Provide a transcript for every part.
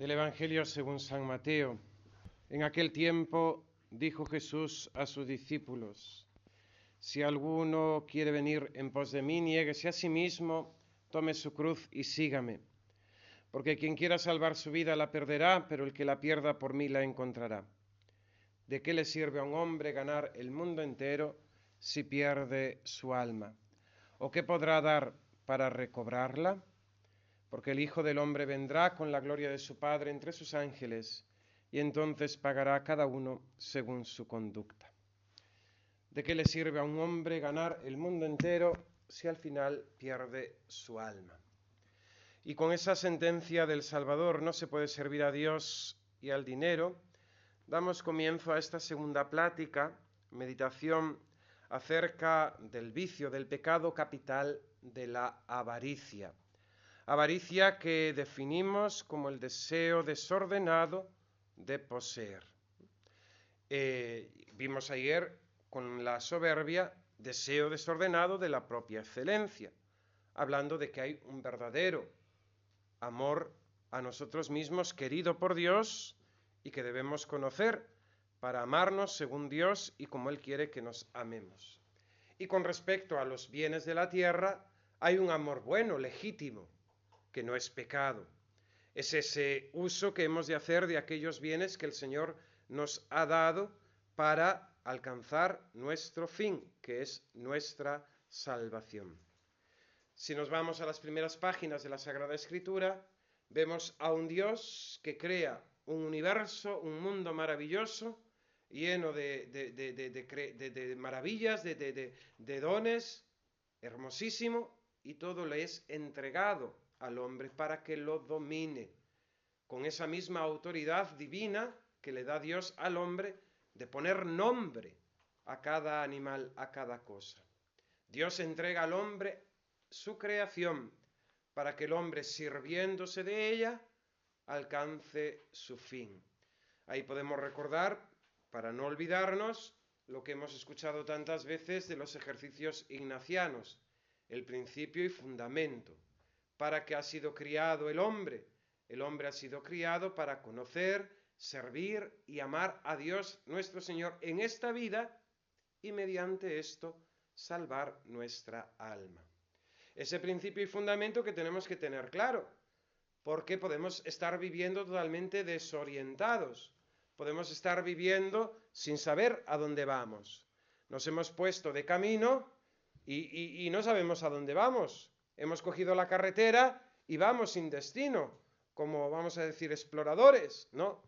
Del Evangelio según San Mateo. En aquel tiempo dijo Jesús a sus discípulos: si alguno quiere venir en pos de mí, niéguese a sí mismo, tome su cruz y sígame. Porque quien quiera salvar su vida la perderá, pero el que la pierda por mí la encontrará. ¿De qué le sirve a un hombre ganar el mundo entero si pierde su alma? ¿O qué podrá dar para recobrarla? Porque el Hijo del Hombre vendrá con la gloria de su Padre entre sus ángeles, y entonces pagará a cada uno según su conducta. ¿De qué le sirve a un hombre ganar el mundo entero si al final pierde su alma? Y con esa sentencia del Salvador: no se puede servir a Dios y al dinero, damos comienzo a esta segunda plática, meditación acerca del vicio, del pecado capital de la avaricia. Avaricia que definimos como el deseo desordenado de poseer. Vimos ayer con la soberbia, deseo desordenado de la propia excelencia, hablando de que hay un verdadero amor a nosotros mismos querido por Dios y que debemos conocer para amarnos según Dios y como Él quiere que nos amemos. Y con respecto a los bienes de la tierra, hay un amor bueno, legítimo, que no es pecado. Es ese uso que hemos de hacer de aquellos bienes que el Señor nos ha dado para alcanzar nuestro fin, que es nuestra salvación. Si nos vamos a las primeras páginas de la Sagrada Escritura, vemos a un Dios que crea un universo, un mundo maravilloso, lleno de maravillas, de dones, hermosísimo, y todo le es entregado al hombre para que lo domine, con esa misma autoridad divina que le da Dios al hombre de poner nombre a cada animal, a cada cosa. Dios entrega al hombre su creación para que el hombre, sirviéndose de ella, alcance su fin. Ahí podemos recordar, para no olvidarnos, lo que hemos escuchado tantas veces de los ejercicios ignacianos, el principio y fundamento. ¿Para qué ha sido criado el hombre? El hombre ha sido criado para conocer, servir y amar a Dios nuestro Señor en esta vida y mediante esto salvar nuestra alma. Ese principio y fundamento que tenemos que tener claro, porque podemos estar viviendo totalmente desorientados, podemos estar viviendo sin saber a dónde vamos. Nos hemos puesto de camino y no sabemos a dónde vamos. Hemos cogido la carretera y vamos sin destino, como vamos a decir exploradores. No,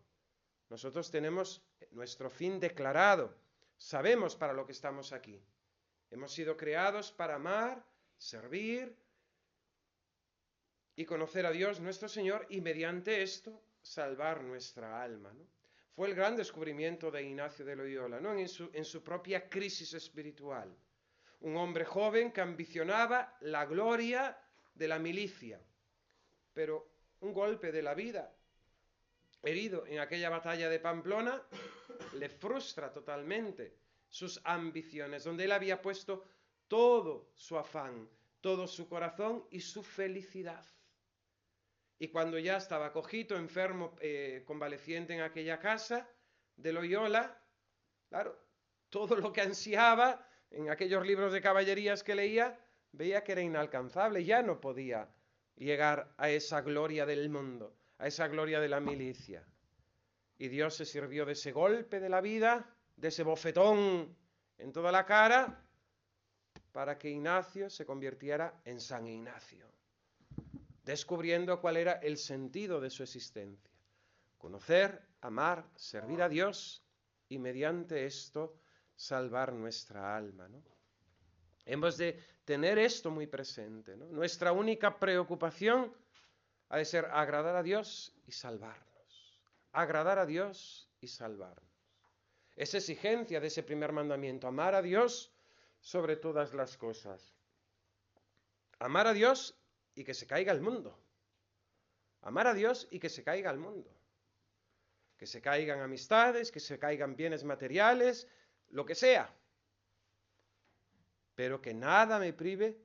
nosotros tenemos nuestro fin declarado, sabemos para lo que estamos aquí. Hemos sido creados para amar, servir y conocer a Dios nuestro Señor y mediante esto salvar nuestra alma, ¿no? Fue el gran descubrimiento de Ignacio de Loyola, ¿no? en su propia crisis espiritual. Un hombre joven que ambicionaba la gloria de la milicia, pero un golpe de la vida, herido en aquella batalla de Pamplona, le frustra totalmente sus ambiciones, donde él había puesto todo su afán, todo su corazón y su felicidad. Y cuando ya estaba cojito, enfermo, convaleciente en aquella casa de Loyola, claro, todo lo que ansiaba en aquellos libros de caballerías que leía, veía que era inalcanzable, ya no podía llegar a esa gloria del mundo, a esa gloria de la milicia. Y Dios se sirvió de ese golpe de la vida, de ese bofetón en toda la cara, para que Ignacio se convirtiera en San Ignacio, descubriendo cuál era el sentido de su existencia: conocer, amar, servir a Dios y mediante esto salvar nuestra alma, ¿no? Hemos de tener esto muy presente, ¿no? Nuestra única preocupación ha de ser agradar a Dios y salvarnos. Agradar a Dios y salvarnos. Es exigencia de ese primer mandamiento: amar a Dios sobre todas las cosas. Amar a Dios y que se caiga el mundo. Amar a Dios y que se caiga el mundo. Que se caigan amistades, que se caigan bienes materiales, lo que sea. Pero que nada me prive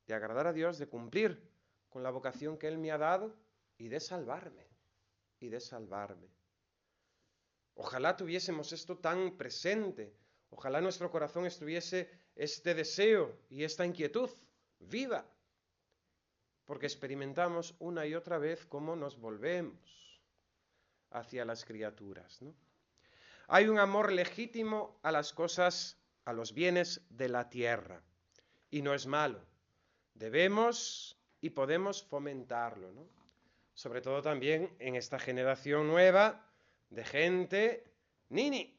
de agradar a Dios, de cumplir con la vocación que Él me ha dado y de salvarme. y de salvarme. Ojalá tuviésemos esto tan presente, ojalá nuestro corazón estuviese este deseo y esta inquietud viva, porque experimentamos una y otra vez cómo nos volvemos hacia las criaturas, ¿no? Hay un amor legítimo a las cosas, a los bienes de la tierra, y no es malo. Debemos y podemos fomentarlo, ¿no? Sobre todo también en esta generación nueva de gente nini,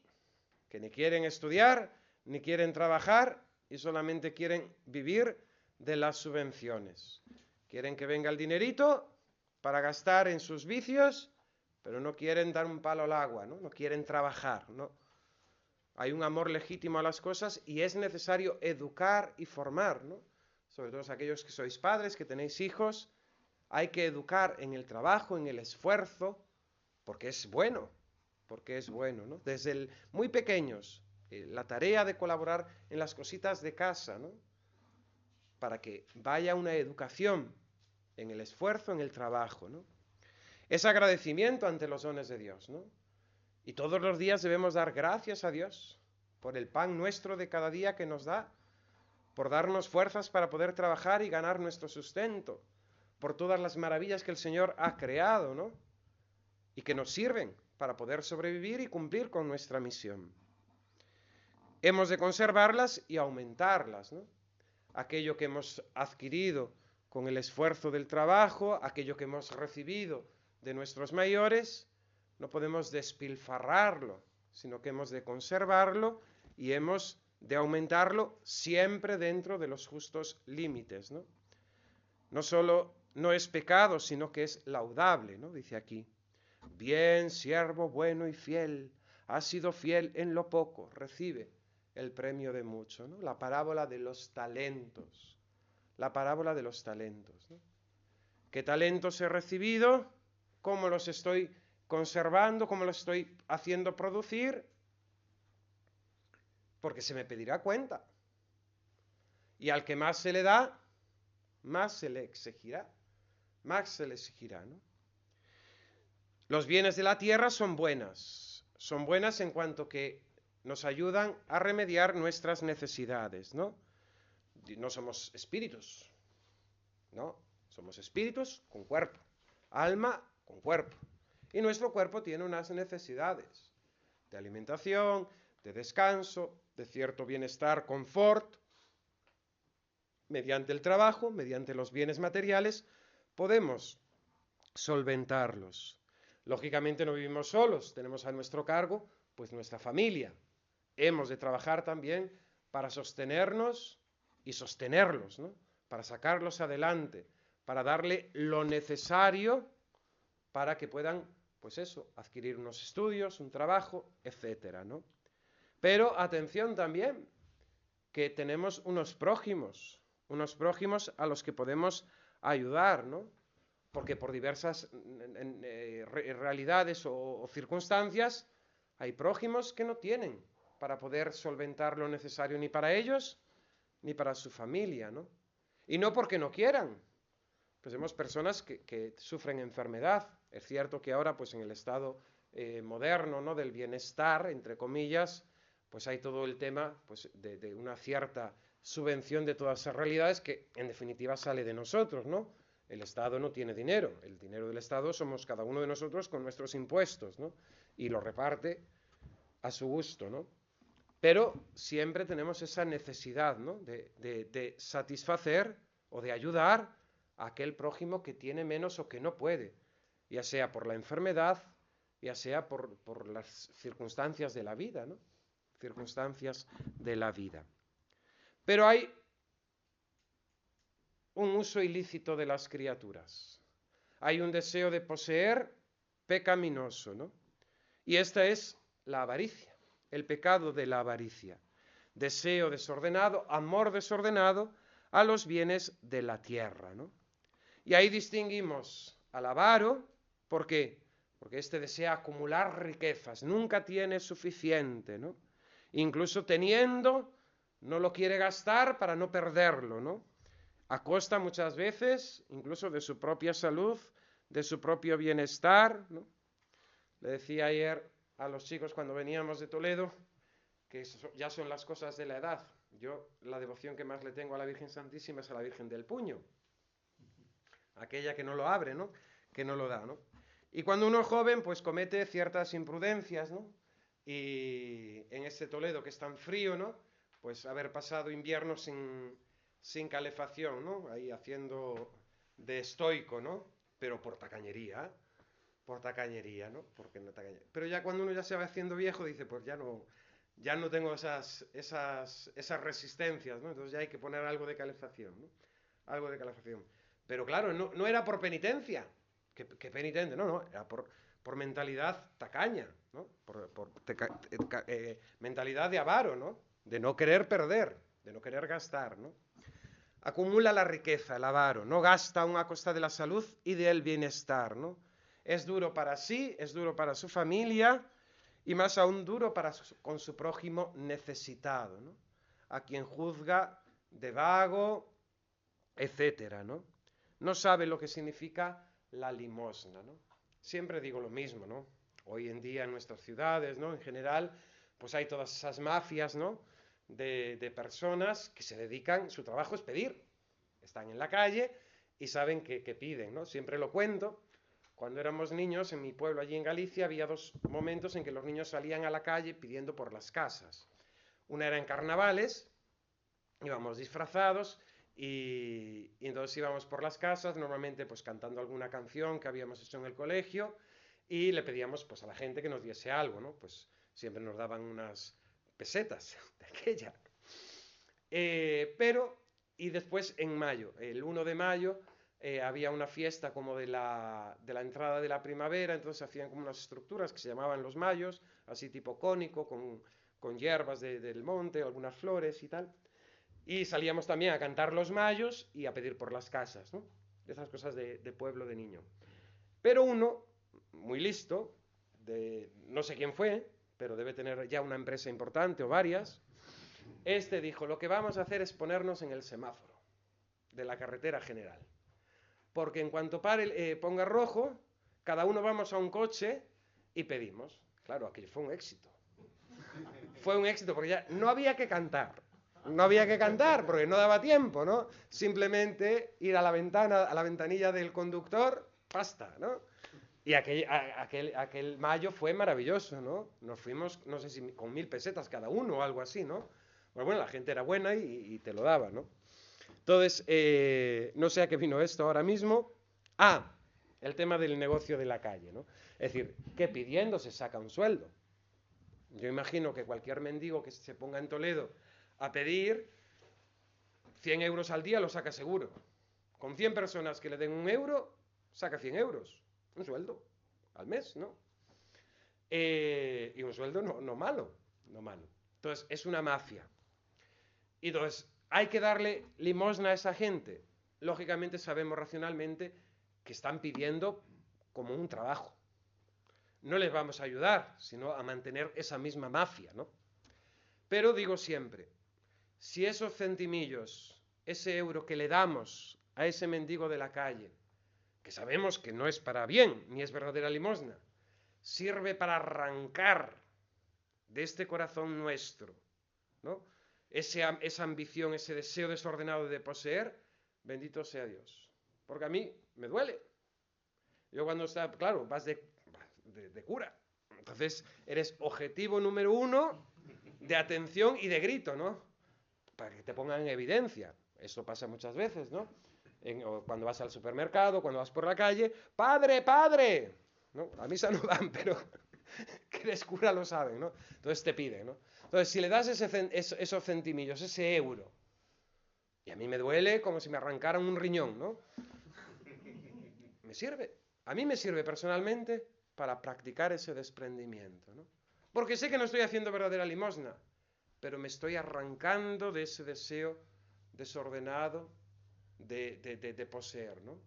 que ni quieren estudiar, ni quieren trabajar y solamente quieren vivir de las subvenciones. Quieren que venga el dinerito para gastar en sus vicios, pero no quieren dar un palo al agua, ¿no? No quieren trabajar, ¿no? Hay un amor legítimo a las cosas y es necesario educar y formar, ¿no? Sobre todo aquellos que sois padres, que tenéis hijos, hay que educar en el trabajo, en el esfuerzo, porque es bueno, ¿no? Desde muy pequeños, la tarea de colaborar en las cositas de casa, ¿no? Para que vaya una educación en el esfuerzo, en el trabajo, ¿no? Es agradecimiento ante los dones de Dios, ¿no? Y todos los días debemos dar gracias a Dios por el pan nuestro de cada día que nos da, por darnos fuerzas para poder trabajar y ganar nuestro sustento, por todas las maravillas que el Señor ha creado, ¿no? Y que nos sirven para poder sobrevivir y cumplir con nuestra misión. Hemos de conservarlas y aumentarlas, ¿no? Aquello que hemos adquirido con el esfuerzo del trabajo, aquello que hemos recibido de nuestros mayores, no podemos despilfarrarlo, sino que hemos de conservarlo y hemos de aumentarlo siempre dentro de los justos límites, ¿no? No solo no es pecado, sino que es laudable, ¿no? Dice aquí, bien, siervo bueno y fiel, has sido fiel en lo poco, recibe el premio de mucho, ¿no? La parábola de los talentos, ¿no? ¿Qué talentos he recibido? ¿Cómo los estoy conservando? ¿Cómo los estoy haciendo producir? Porque se me pedirá cuenta. Y al que más se le da, más se le exigirá, ¿no? Los bienes de la tierra son buenas en cuanto que nos ayudan a remediar nuestras necesidades, ¿no? No somos espíritus, ¿no? Somos espíritus con cuerpo, alma con cuerpo. Y nuestro cuerpo tiene unas necesidades de alimentación, de descanso, de cierto bienestar, confort. Mediante el trabajo, mediante los bienes materiales, podemos solventarlos. Lógicamente no vivimos solos, tenemos a nuestro cargo pues nuestra familia. Hemos de trabajar también para sostenernos y sostenerlos, ¿no? Para sacarlos adelante, para darle lo necesario para que puedan, pues eso, adquirir unos estudios, un trabajo, etcétera, ¿no? Pero atención también, que tenemos unos prójimos a los que podemos ayudar, ¿no? Porque por diversas realidades o circunstancias hay prójimos que no tienen para poder solventar lo necesario ni para ellos ni para su familia, ¿no? Y no porque no quieran. Pues vemos personas que sufren enfermedad. Es cierto que ahora, pues en el estado moderno, ¿no? Del bienestar, entre comillas, pues hay todo el tema pues, de una cierta subvención de todas esas realidades que en definitiva sale de nosotros, ¿no? El Estado no tiene dinero, el dinero del Estado somos cada uno de nosotros con nuestros impuestos, ¿no? Y lo reparte a su gusto, ¿no? Pero siempre tenemos esa necesidad, ¿no? de satisfacer o de ayudar a aquel prójimo que tiene menos o que no puede, ya sea por la enfermedad, ya sea por las circunstancias de la vida, ¿no? Circunstancias de la vida. Pero hay un uso ilícito de las criaturas. Hay un deseo de poseer pecaminoso, ¿no? Y esta es la avaricia, el pecado de la avaricia. Deseo desordenado, amor desordenado a los bienes de la tierra, ¿no? Y ahí distinguimos al avaro, ¿por qué? Porque este desea acumular riquezas, nunca tiene suficiente, ¿no? Incluso teniendo, no lo quiere gastar para no perderlo, ¿no? A costa muchas veces, incluso de su propia salud, de su propio bienestar, ¿no? Le decía ayer a los chicos cuando veníamos de Toledo que ya son las cosas de la edad. Yo la devoción que más le tengo a la Virgen Santísima es a la Virgen del Puño, aquella que no lo abre, ¿no? Que no lo da, ¿no? Y cuando uno es joven, pues comete ciertas imprudencias, ¿no? Y en este Toledo que es tan frío, ¿no? Pues haber pasado invierno sin calefacción, ¿no? Ahí haciendo de estoico, ¿no? Pero por tacañería, ¿no? Porque no tacañería. Pero ya cuando uno ya se va haciendo viejo, dice, pues ya no tengo esas resistencias, ¿no? Entonces ya hay que poner algo de calefacción, ¿no? Algo de calefacción. Pero claro, no era por penitencia. ¿Qué penitente? No, era por mentalidad tacaña, ¿no? Mentalidad de avaro, ¿no? De no querer perder, de no querer gastar, ¿no? Acumula la riqueza, el avaro, no gasta aún a costa de la salud y del bienestar, ¿no? Es duro para sí, es duro para su familia y más aún duro con su prójimo necesitado, ¿no? A quien juzga de vago, etcétera, ¿no? No sabe lo que significa la limosna, ¿no? Siempre digo lo mismo, ¿no? Hoy en día en nuestras ciudades, ¿no? En general, pues hay todas esas mafias, ¿no? De personas que se dedican, su trabajo es pedir. Están en la calle y saben que piden, ¿no? Siempre lo cuento. Cuando éramos niños, en mi pueblo allí en Galicia, había 2 momentos en que los niños salían a la calle pidiendo por las casas. Una era en carnavales, íbamos disfrazados y entonces íbamos por las casas, normalmente pues cantando alguna canción que habíamos hecho en el colegio y le pedíamos pues a la gente que nos diese algo, ¿no? Pues siempre nos daban unas pesetas de aquella. Y después en mayo, el 1 de mayo, había una fiesta como de la entrada de la primavera, entonces hacían como unas estructuras que se llamaban los mayos, así tipo cónico, con hierbas del monte, algunas flores y tal. Y salíamos también a cantar los mayos y a pedir por las casas, ¿no? Esas cosas de pueblo de niño. Pero uno, muy listo, no sé quién fue, pero debe tener ya una empresa importante o varias, dijo, lo que vamos a hacer es ponernos en el semáforo de la carretera general. Porque en cuanto ponga rojo, cada uno vamos a un coche y pedimos. Claro, aquello fue un éxito. Fue un éxito porque ya no había que cantar. No había que cantar porque no daba tiempo, ¿no? Simplemente ir a la ventana, a la ventanilla del conductor, basta, ¿no? Y aquel mayo fue maravilloso, ¿no? Nos fuimos, no sé si con 1000 pesetas cada uno o algo así, ¿no? Pues bueno, la gente era buena y te lo daba, ¿no? Entonces, no sé a qué vino esto ahora mismo. El tema del negocio de la calle, ¿no? Es decir, que pidiendo se saca un sueldo. Yo imagino que cualquier mendigo que se ponga en Toledo a pedir 100 euros al día lo saca seguro. Con 100 personas que le den 1 euro, saca 100 euros. Un sueldo al mes, ¿no? Y un sueldo no malo, no malo. Entonces, es una mafia. Y entonces, ¿hay que darle limosna a esa gente? Lógicamente sabemos racionalmente que están pidiendo como un trabajo. No les vamos a ayudar, sino a mantener esa misma mafia, ¿no? Pero digo siempre, si esos centimillos, ese euro que le damos a ese mendigo de la calle, que sabemos que no es para bien, ni es verdadera limosna, sirve para arrancar de este corazón nuestro, ¿no? Esa ambición, ese deseo desordenado de poseer, bendito sea Dios. Porque a mí me duele. Yo cuando claro, vas de cura. Entonces eres objetivo número 1 de atención y de grito, ¿no? Para que te pongan en evidencia. Eso pasa muchas veces, ¿no? O cuando vas al supermercado, cuando vas por la calle, ¡padre, padre! ¿No? A misa no van, pero que eres cura lo saben, ¿no? Entonces te piden, ¿no? Entonces, si le das esos centimillos, ese euro, y a mí me duele como si me arrancaran un riñón, ¿no? Me sirve. A mí me sirve personalmente para practicar ese desprendimiento, ¿no? Porque sé que no estoy haciendo verdadera limosna, pero me estoy arrancando de ese deseo desordenado de poseer, ¿no?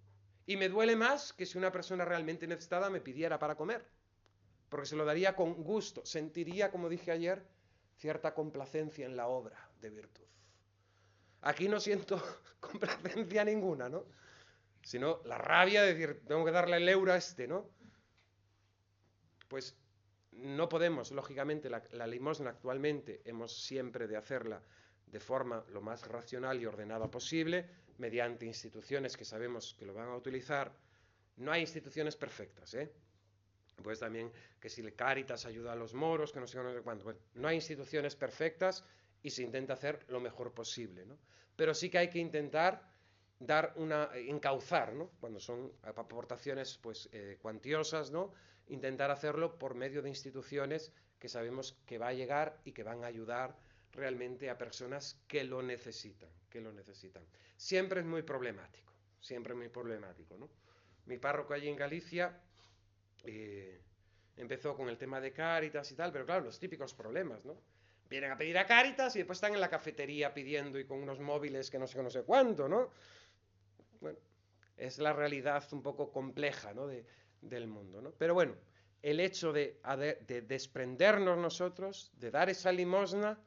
Y me duele más que si una persona realmente necesitada me pidiera para comer, porque se lo daría con gusto, sentiría, como dije ayer, cierta complacencia en la obra de virtud. Aquí no siento complacencia ninguna, ¿no? Sino la rabia de decir, tengo que darle el euro a ¿no? pues no podemos, lógicamente, la limosna actualmente hemos siempre de hacerla de forma lo más racional y ordenada posible, mediante instituciones que sabemos que lo van a utilizar. No hay instituciones perfectas, ¿eh? Pues también que si Cáritas ayuda a los moros, que no sé cuánto. Bueno, no hay instituciones perfectas y se intenta hacer lo mejor posible, ¿no? Pero sí que hay que intentar encauzar, ¿no? Cuando son aportaciones pues cuantiosas, ¿no? Intentar hacerlo por medio de instituciones que sabemos que va a llegar y que van a ayudar realmente a personas que lo necesitan, Siempre es muy problemático, ¿no? Mi párroco allí en Galicia empezó con el tema de Cáritas y tal, pero claro, los típicos problemas, ¿no? Vienen a pedir a Cáritas y después están en la cafetería pidiendo y con unos móviles que no sé cuánto, ¿no? Bueno, es la realidad un poco compleja, ¿no? del mundo, ¿no? Pero bueno, el hecho de desprendernos nosotros, de dar esa limosna,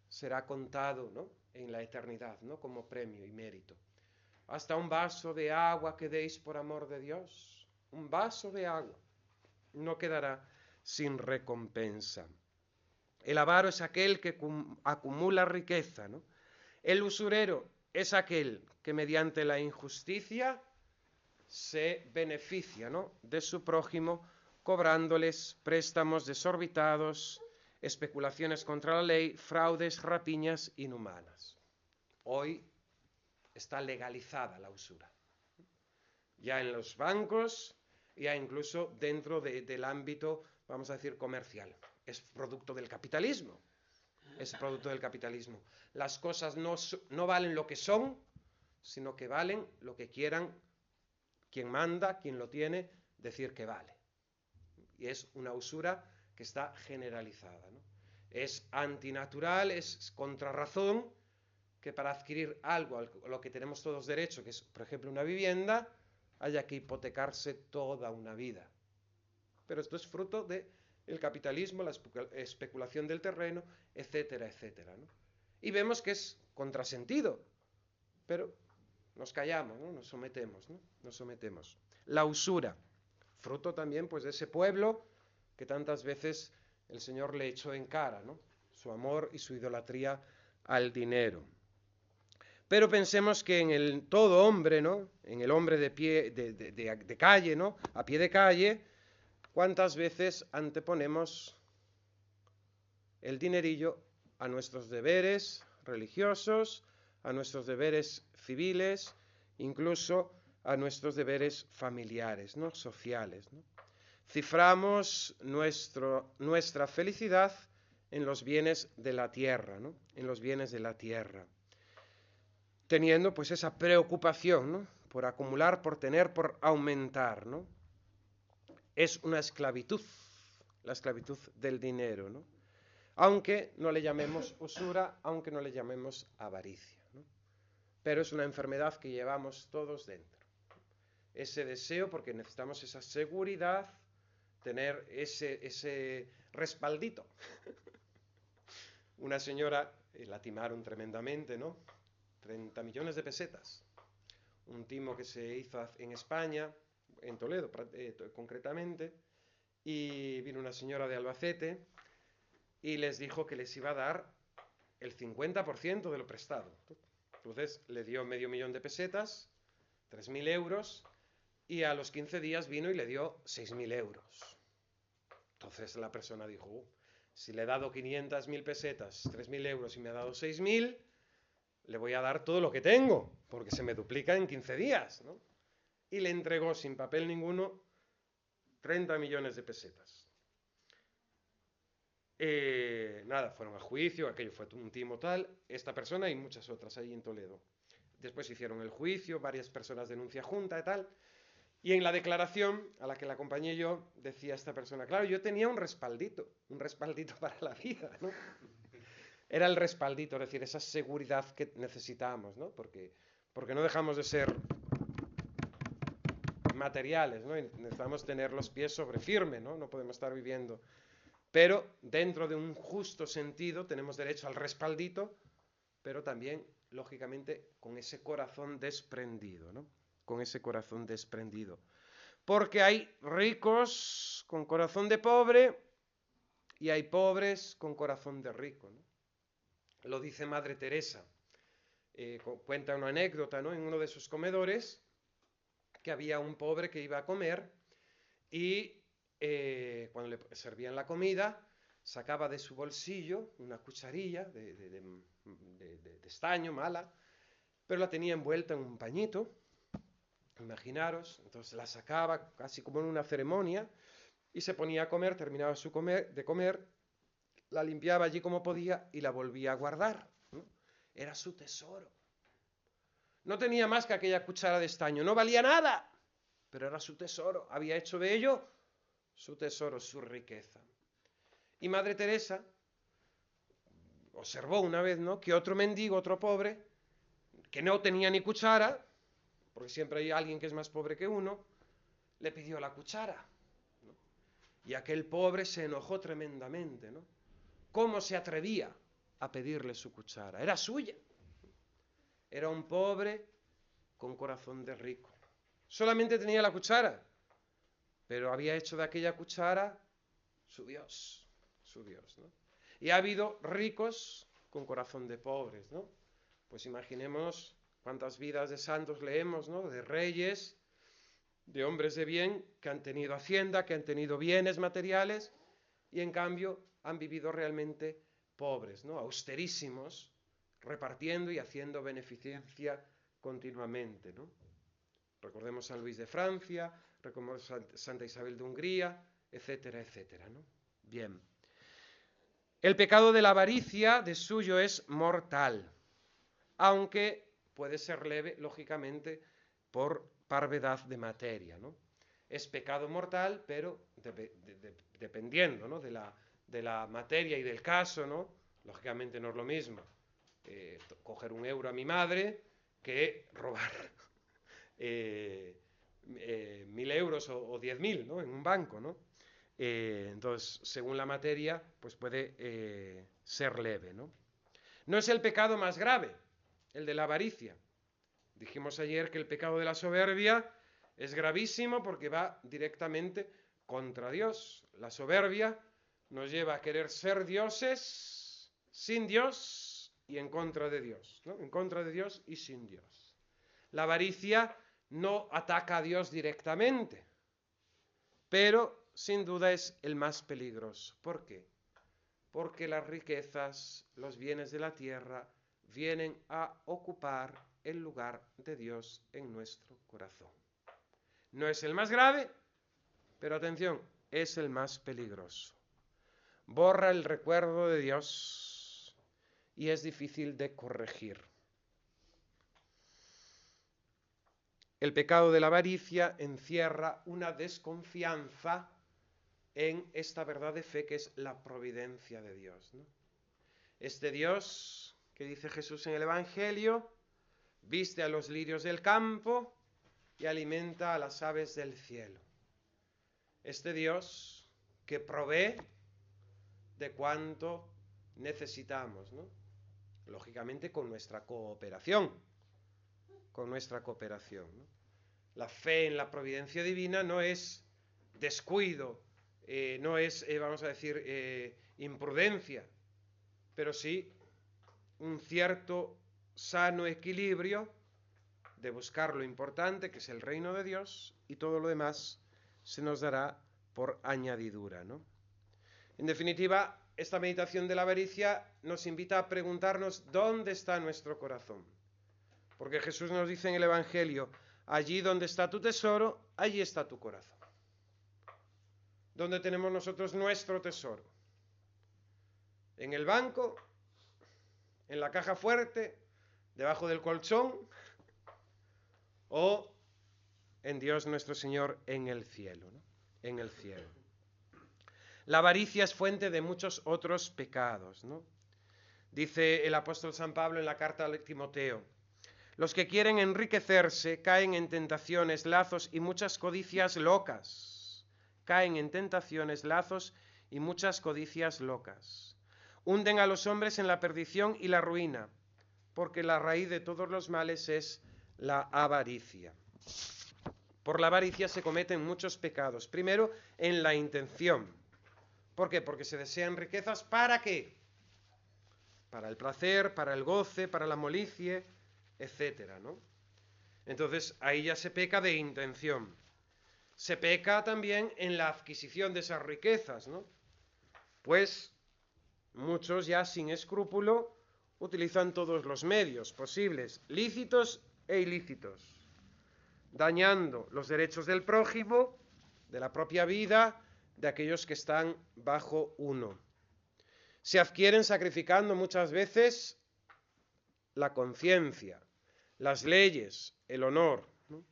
será contado, ¿no? En la eternidad, ¿no? Como premio y mérito. Hasta un vaso de agua que deis por amor de Dios, un vaso de agua, no quedará sin recompensa. El avaro es aquel que acumula riqueza, ¿no? El usurero es aquel que mediante la injusticia se beneficia, ¿no? de su prójimo, cobrándoles préstamos desorbitados, especulaciones contra la ley, fraudes, rapiñas inhumanas. Hoy está legalizada la usura. Ya en los bancos, ya incluso dentro del ámbito, vamos a decir, comercial. Es producto del capitalismo. Es producto del capitalismo. Las cosas no valen lo que son, sino que valen lo que quieran quien manda, quien lo tiene, decir que vale. Y es una usura que está generalizada, ¿no? Es antinatural, es contrarrazón que para adquirir algo a lo que tenemos todos derecho, que es, por ejemplo, una vivienda, haya que hipotecarse toda una vida. Pero esto es fruto del capitalismo, la especulación del terreno, etcétera, etcétera, ¿no? Y vemos que es contrasentido, pero nos callamos, ¿no? Nos sometemos, ¿no? Nos sometemos. La usura, fruto también pues de ese pueblo que tantas veces el Señor le echó en cara, ¿no? Su amor y su idolatría al dinero. Pero pensemos que en el todo hombre, ¿no? En el hombre de calle, ¿no? A pie de calle, ¿cuántas veces anteponemos el dinerillo a nuestros deberes religiosos, a nuestros deberes civiles, incluso a nuestros deberes familiares, ¿no? Sociales, ¿no? Ciframos nuestra felicidad en los bienes de la tierra, ¿no? En los bienes de la tierra. Teniendo pues esa preocupación, ¿no? Por acumular, por tener, por aumentar, ¿no? Es una esclavitud, la esclavitud del dinero, ¿no? Aunque no le llamemos usura, aunque no le llamemos avaricia, ¿no? Pero es una enfermedad que llevamos todos dentro. Ese deseo, porque necesitamos esa seguridad, tener ese respaldito. Una señora, la timaron tremendamente, ¿no? 30 millones de pesetas. Un timo que se hizo en España, en Toledo concretamente, y vino una señora de Albacete y les dijo que les iba a dar el 50% de lo prestado. Entonces le dio medio millón de pesetas, 3.000 euros, y a los 15 días vino y le dio 6.000 euros. Entonces la persona dijo, si le he dado 500.000 pesetas, 3.000 euros y me ha dado 6.000, le voy a dar todo lo que tengo, porque se me duplica en 15 días, ¿no? Y le entregó sin papel ninguno 30 millones de pesetas. Nada, fueron a juicio, aquello fue un timo tal, esta persona y muchas otras ahí en Toledo. Después hicieron el juicio, varias personas denuncia junta y tal, y en la declaración a la que la acompañé yo, decía esta persona, claro, yo tenía un respaldito para la vida, ¿no? Era el respaldito, es decir, esa seguridad que necesitamos, ¿no? Porque no dejamos de ser materiales, ¿no? Y necesitamos tener los pies sobre firme, ¿no? No podemos estar viviendo. Pero dentro de un justo sentido tenemos derecho al respaldito, pero también, lógicamente, con ese corazón desprendido, ¿no? Con ese corazón desprendido. Porque hay ricos con corazón de pobre y hay pobres con corazón de rico, ¿no? Lo dice Madre Teresa. Cuenta una anécdota, ¿no? En uno de sus comedores, que había un pobre que iba a comer y cuando le servían la comida, sacaba de su bolsillo una cucharilla de estaño mala, pero la tenía envuelta en un pañito, imaginaros, entonces la sacaba casi como en una ceremonia y se ponía a comer, terminaba de comer, la limpiaba allí como podía y la volvía a guardar, ¿no? Era su tesoro. No tenía más que aquella cuchara de estaño, no valía nada, pero era su tesoro, había hecho de ello su tesoro, su riqueza. Y Madre Teresa observó una vez, ¿no?, que otro mendigo, otro pobre, que no tenía ni cuchara, porque siempre hay alguien que es más pobre que uno, le pidió la cuchara, ¿no? Y aquel pobre se enojó tremendamente, ¿no? ¿Cómo se atrevía a pedirle su cuchara? Era suya. Era un pobre con corazón de rico. Solamente tenía la cuchara, pero había hecho de aquella cuchara su Dios, ¿no? Y ha habido ricos con corazón de pobres, ¿no? Pues imaginemos cuántas vidas de santos leemos, ¿no?, de reyes, de hombres de bien que han tenido hacienda, que han tenido bienes materiales y en cambio han vivido realmente pobres, ¿no?, austerísimos, repartiendo y haciendo beneficencia continuamente, ¿no? Recordemos San Luis de Francia, recordemos Santa Isabel de Hungría, etcétera, etcétera, ¿no? Bien. El pecado de la avaricia de suyo es mortal, aunque puede ser leve, lógicamente, por parvedad de materia, ¿no? Es pecado mortal, pero dependiendo, ¿no?, de la materia y del caso, ¿no? Lógicamente no es lo mismo coger €1 a mi madre que robar 1.000 euros o 10.000, ¿no?, en un banco, ¿no? Entonces, según la materia, pues puede ser leve, ¿no? No es el pecado más grave, el de la avaricia. Dijimos ayer que el pecado de la soberbia es gravísimo porque va directamente contra Dios. La soberbia nos lleva a querer ser dioses sin Dios y en contra de Dios, ¿no? En contra de Dios y sin Dios. La avaricia no ataca a Dios directamente, pero sin duda es el más peligroso. ¿Por qué? Porque las riquezas, los bienes de la tierra, vienen a ocupar el lugar de Dios en nuestro corazón. No es el más grave, pero atención, es el más peligroso. Borra el recuerdo de Dios y es difícil de corregir. El pecado de la avaricia encierra una desconfianza en esta verdad de fe que es la providencia de Dios, ¿no? Este Dios que dice Jesús en el Evangelio, viste a los lirios del campo y alimenta a las aves del cielo. Este Dios que provee de cuanto necesitamos, ¿no? Lógicamente con nuestra cooperación, ¿no? La fe en la providencia divina no es descuido, no es, vamos a decir, imprudencia, pero sí un cierto sano equilibrio de buscar lo importante, que es el reino de Dios, y todo lo demás se nos dará por añadidura, ¿no? En definitiva, esta meditación de la avaricia nos invita a preguntarnos dónde está nuestro corazón. Porque Jesús nos dice en el Evangelio, allí donde está tu tesoro, allí está tu corazón. ¿Dónde tenemos nosotros nuestro tesoro? ¿En el banco? ¿En la caja fuerte? ¿Debajo del colchón? ¿O en Dios nuestro Señor en el cielo, ¿no? En el cielo. La avaricia es fuente de muchos otros pecados, ¿no? Dice el apóstol San Pablo en la carta a Timoteo, los que quieren enriquecerse caen en tentaciones, lazos y muchas codicias locas. Caen en tentaciones, lazos y muchas codicias locas. Hunden a los hombres en la perdición y la ruina, porque la raíz de todos los males es la avaricia. Por la avaricia se cometen muchos pecados. Primero, en la intención. ¿Por qué? Porque se desean riquezas, ¿para qué? Para el placer, para el goce, para la molicie, etcétera, ¿no? Entonces, ahí ya se peca de intención. Se peca también en la adquisición de esas riquezas, ¿no? Pues muchos ya sin escrúpulo utilizan todos los medios posibles, lícitos e ilícitos, dañando los derechos del prójimo, de la propia vida, de aquellos que están bajo uno. Se adquieren sacrificando muchas veces la conciencia, las leyes, el honor, ¿no?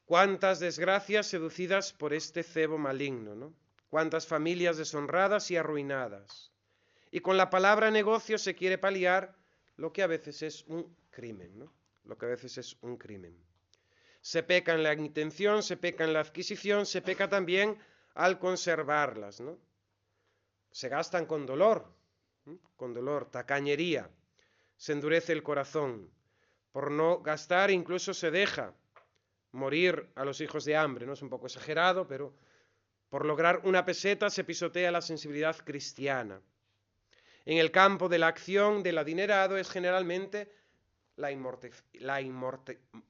Cuántas desgracias seducidas por este cebo maligno, ¿no? Cuántas familias deshonradas y arruinadas. Y con la palabra negocio se quiere paliar lo que a veces es un crimen, ¿no? Lo que a veces es un crimen. Se peca en la intención, se peca en la adquisición, se peca también al conservarlas, ¿no? Se gastan con dolor, tacañería, se endurece el corazón. Por no gastar incluso se deja morir a los hijos de hambre, ¿no? Es un poco exagerado, pero por lograr una peseta se pisotea la sensibilidad cristiana. En el campo de la acción del adinerado es generalmente la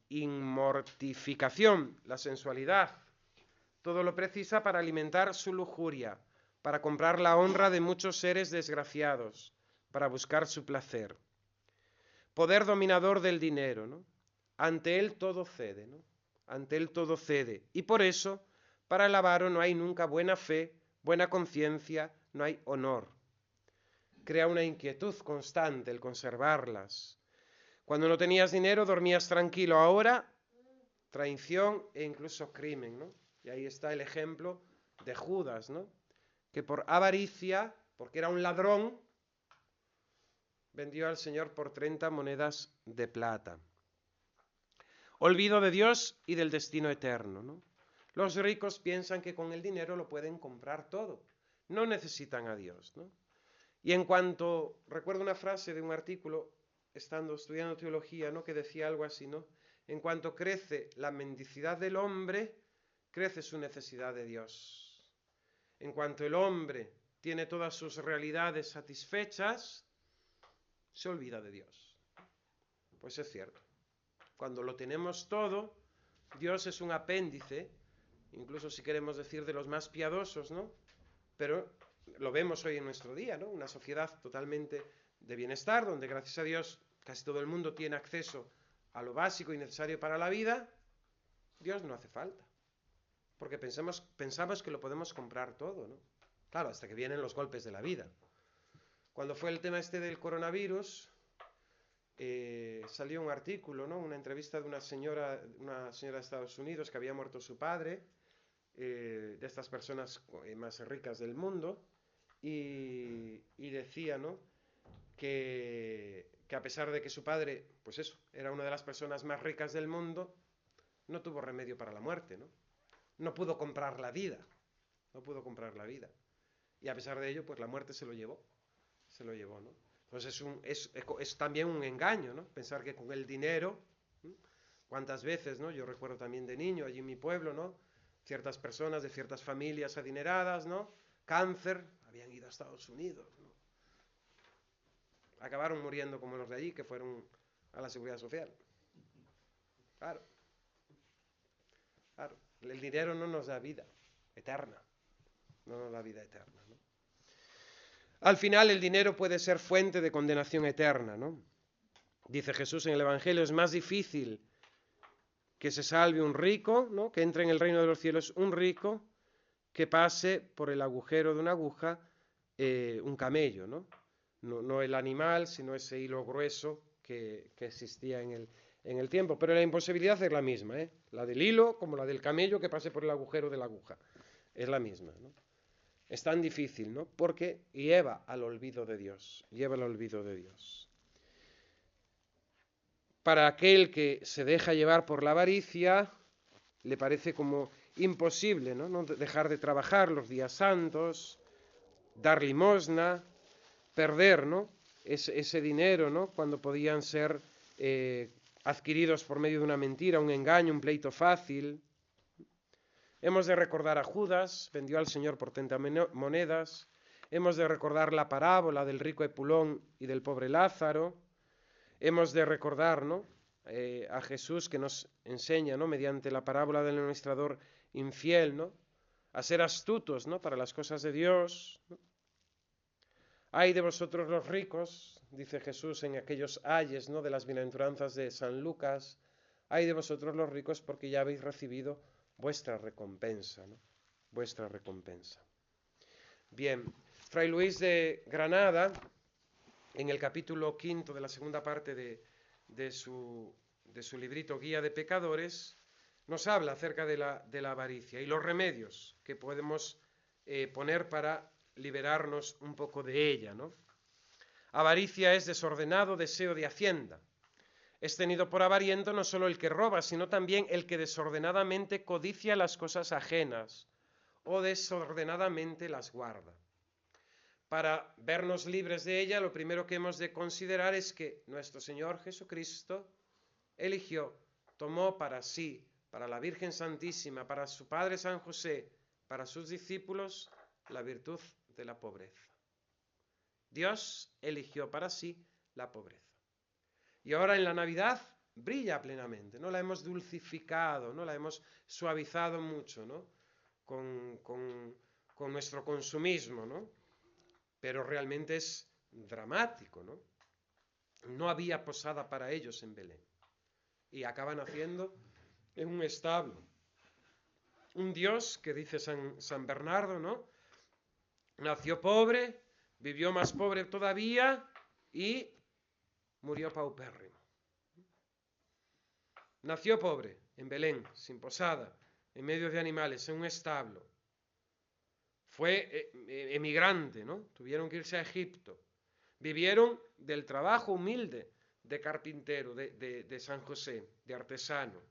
inmortificación, la sensualidad. Todo lo precisa para alimentar su lujuria, para comprar la honra de muchos seres desgraciados, para buscar su placer. Poder dominador del dinero, ¿no? Ante él todo cede, ¿no? Ante él todo cede. Y por eso, para el avaro no hay nunca buena fe, buena conciencia, no hay honor. Crea una inquietud constante el conservarlas. Cuando no tenías dinero dormías tranquilo, ahora traición e incluso crimen, ¿no? Y ahí está el ejemplo de Judas, ¿no? Que por avaricia, porque era un ladrón, vendió al Señor por 30 monedas de plata. Olvido de Dios y del destino eterno, ¿no? Los ricos piensan que con el dinero lo pueden comprar todo. No necesitan a Dios, ¿no? Y en cuanto, recuerdo una frase de un artículo, estudiando teología, ¿no? Que decía algo así, ¿no? En cuanto crece la mendicidad del hombre, crece su necesidad de Dios. En cuanto el hombre tiene todas sus realidades satisfechas, se olvida de Dios. Pues es cierto. Cuando lo tenemos todo, Dios es un apéndice, incluso si queremos decir de los más piadosos, ¿no? Pero lo vemos hoy en nuestro día, ¿no? Una sociedad totalmente de bienestar, donde gracias a Dios casi todo el mundo tiene acceso a lo básico y necesario para la vida. Dios no hace falta, porque pensamos que lo podemos comprar todo, ¿no? Claro, hasta que vienen los golpes de la vida. Cuando fue el tema este del coronavirus, salió un artículo, ¿no? Una entrevista de una señora de Estados Unidos que había muerto su padre, de estas personas más ricas del mundo, y decía, ¿no? que a pesar de que su padre, pues eso, era una de las personas más ricas del mundo, no tuvo remedio para la muerte, ¿no? No pudo comprar la vida, Y a pesar de ello, pues la muerte se lo llevó, ¿no? Entonces es también un engaño, ¿no? Pensar que con el dinero, ¿no? ¿Cuántas veces, ¿no? Yo recuerdo también de niño, allí en mi pueblo, ¿no? Ciertas personas de ciertas familias adineradas, ¿no? Cáncer, habían ido a Estados Unidos, ¿no? Acabaron muriendo como los de allí, que fueron a la Seguridad Social. Claro. El dinero no nos da vida eterna. No nos da vida eterna, ¿no? Al final el dinero puede ser fuente de condenación eterna, ¿no? Dice Jesús en el Evangelio, es más difícil que se salve un rico, ¿no? Que entre en el reino de los cielos un rico, que pase por el agujero de una aguja un camello, ¿no? No el animal, sino ese hilo grueso que existía en el tiempo. Pero la imposibilidad es la misma, ¿eh? La del hilo como la del camello que pase por el agujero de la aguja. Es la misma, ¿no? Es tan difícil, ¿no? Porque lleva al olvido de Dios. Para aquel que se deja llevar por la avaricia, le parece como imposible, ¿no? No dejar de trabajar los días santos, dar limosna, perder, ¿no? Ese dinero, ¿no? Cuando podían ser adquiridos por medio de una mentira, un engaño, un pleito fácil. Hemos de recordar a Judas, vendió al Señor por 30 monedas. Hemos de recordar la parábola del rico Epulón y del pobre Lázaro. Hemos de recordar, ¿no?, a Jesús, que nos enseña, ¿no?, mediante la parábola del administrador infiel, ¿no?, a ser astutos, ¿no?, para las cosas de Dios, ¿no? Ay de vosotros los ricos, dice Jesús en aquellos ayes, ¿no?, de las bienaventuranzas de San Lucas. Ay de vosotros los ricos, porque ya habéis recibido vuestra recompensa, ¿no?, vuestra recompensa. Bien, Fray Luis de Granada, en el capítulo 5 de la segunda parte de su librito Guía de Pecadores, nos habla acerca de la avaricia y los remedios que podemos poner para liberarnos un poco de ella, ¿no? Avaricia es desordenado deseo de hacienda. Es tenido por avariento no solo el que roba, sino también el que desordenadamente codicia las cosas ajenas o desordenadamente las guarda. Para vernos libres de ella, lo primero que hemos de considerar es que nuestro Señor Jesucristo eligió, tomó para sí, para la Virgen Santísima, para su Padre San José, para sus discípulos, la virtud de la pobreza. Dios eligió para sí la pobreza. Y ahora en la Navidad brilla plenamente, ¿no? La hemos dulcificado, ¿no? La hemos suavizado mucho, ¿no?, con nuestro consumismo, ¿no? Pero realmente es dramático, ¿no? No había posada para ellos en Belén. Y acaban haciendo en un establo. Un Dios que dice San Bernardo, ¿no?, nació pobre, vivió más pobre todavía y murió paupérrimo. Nació pobre en Belén, sin posada, en medio de animales, en un establo. Fue emigrante, ¿no? Tuvieron que irse a Egipto. Vivieron del trabajo humilde de carpintero, de San José, de artesano.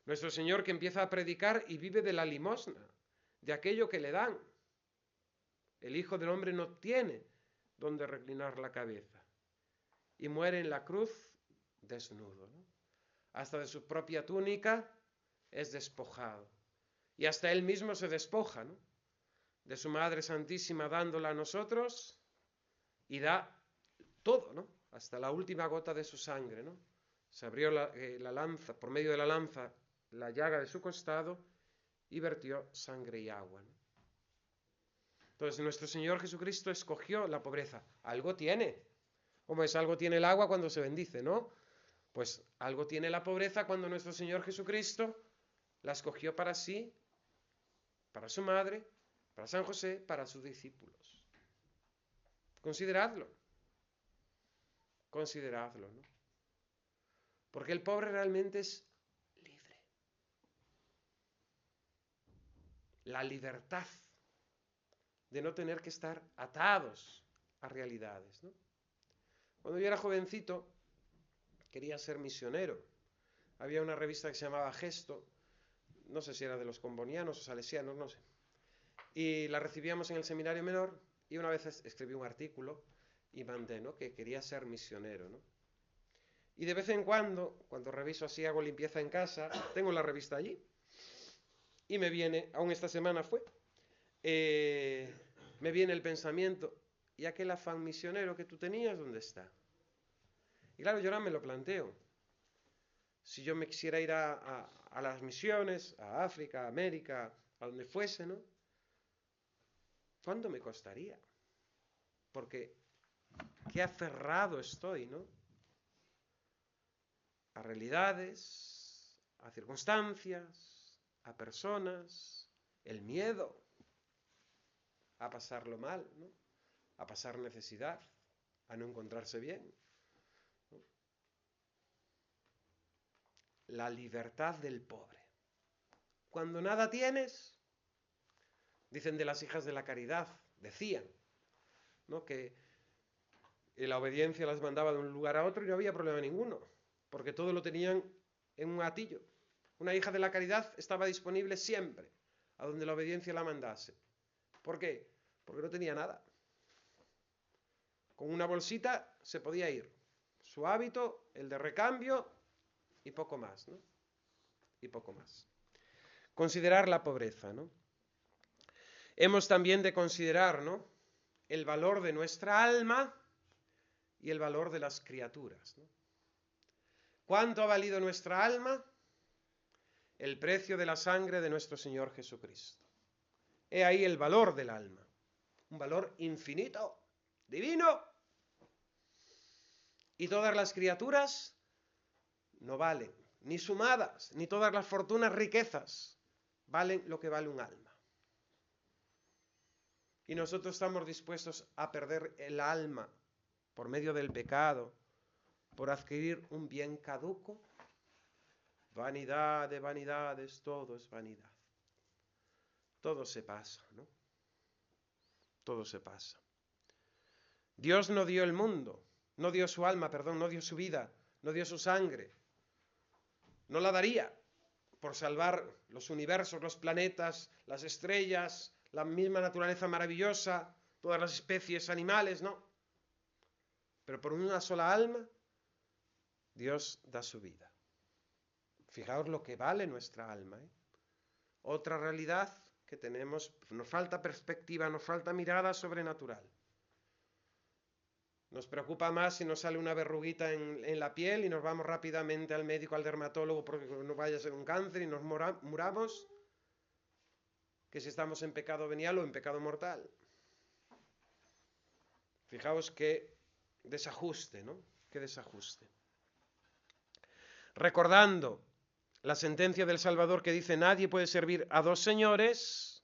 Nuestro Señor, que empieza a predicar y vive de la limosna, de aquello que le dan. El Hijo del Hombre no tiene donde reclinar la cabeza. Y muere en la cruz desnudo, ¿no? Hasta de su propia túnica es despojado. Y hasta él mismo se despoja, ¿no?, de su Madre Santísima, dándola a nosotros, y da todo, ¿no?, hasta la última gota de su sangre, ¿no? Se abrió la lanza, por medio de la lanza, la llaga de su costado, y vertió sangre y agua, ¿no? Entonces nuestro Señor Jesucristo escogió la pobreza. Algo tiene. Como es, algo tiene el agua cuando se bendice, ¿no? Pues algo tiene la pobreza cuando nuestro Señor Jesucristo la escogió para sí, para su madre, para San José, para sus discípulos. Consideradlo. Consideradlo, ¿no? Porque el pobre realmente es libre. La libertad de no tener que estar atados a realidades, ¿no? Cuando yo era jovencito, quería ser misionero. Había una revista que se llamaba Gesto, no sé si era de los combonianos o salesianos, no sé. Y la recibíamos en el seminario menor, y una vez escribí un artículo y mandé, ¿no?, que quería ser misionero, ¿no? Y de vez en cuando reviso así, hago limpieza en casa, tengo la revista allí, y me viene, aún esta semana fue, me viene el pensamiento, ¿y aquel afán misionero que tú tenías, dónde está? Y claro, yo ahora me lo planteo. Si yo me quisiera ir a las misiones, a África, a América, a donde fuese, ¿no?, ¿cuánto me costaría? Porque qué aferrado estoy, ¿no?, a realidades, a circunstancias, a personas, el miedo a pasarlo mal, ¿no?, a pasar necesidad, a no encontrarse bien, ¿no? La libertad del pobre. Cuando nada tienes, dicen de las hijas de la caridad, decían, ¿no?, que la obediencia las mandaba de un lugar a otro y no había problema ninguno, porque todo lo tenían en un gatillo. Una hija de la caridad estaba disponible siempre, a donde la obediencia la mandase. ¿Por qué? Porque no tenía nada. Con una bolsita se podía ir. Su hábito, el de recambio, y poco más, ¿no? Y poco más. considerar la pobreza, ¿no? Hemos también de considerar, ¿no?, el valor de nuestra alma y el valor de las criaturas, ¿no? ¿Cuánto ha valido nuestra alma? El precio de la sangre de nuestro Señor Jesucristo. He ahí el valor del alma, un valor infinito, divino. Y todas las criaturas no valen, ni sumadas, ni todas las fortunas, riquezas, valen lo que vale un alma. Y nosotros estamos dispuestos a perder el alma por medio del pecado, por adquirir un bien caduco. Vanidad de vanidades, todo es vanidad. Todo se pasa, ¿no? Todo se pasa. Dios no dio el mundo, no dio su alma, perdón, no dio su vida, no dio su sangre. No la daría por salvar los universos, los planetas, las estrellas, la misma naturaleza maravillosa, todas las especies animales, no. Pero por una sola alma, Dios da su vida. Fijaos lo que vale nuestra alma, ¿eh? Otra realidad que tenemos, nos falta perspectiva, nos falta mirada sobrenatural. Nos preocupa más si nos sale una verruguita en la piel y nos vamos rápidamente al médico, al dermatólogo, porque no vaya a ser un cáncer y nos muramos, que si estamos en pecado venial o en pecado mortal. Fijaos qué desajuste, ¿no? Qué desajuste. Recordando la sentencia del Salvador que dice nadie puede servir a dos señores,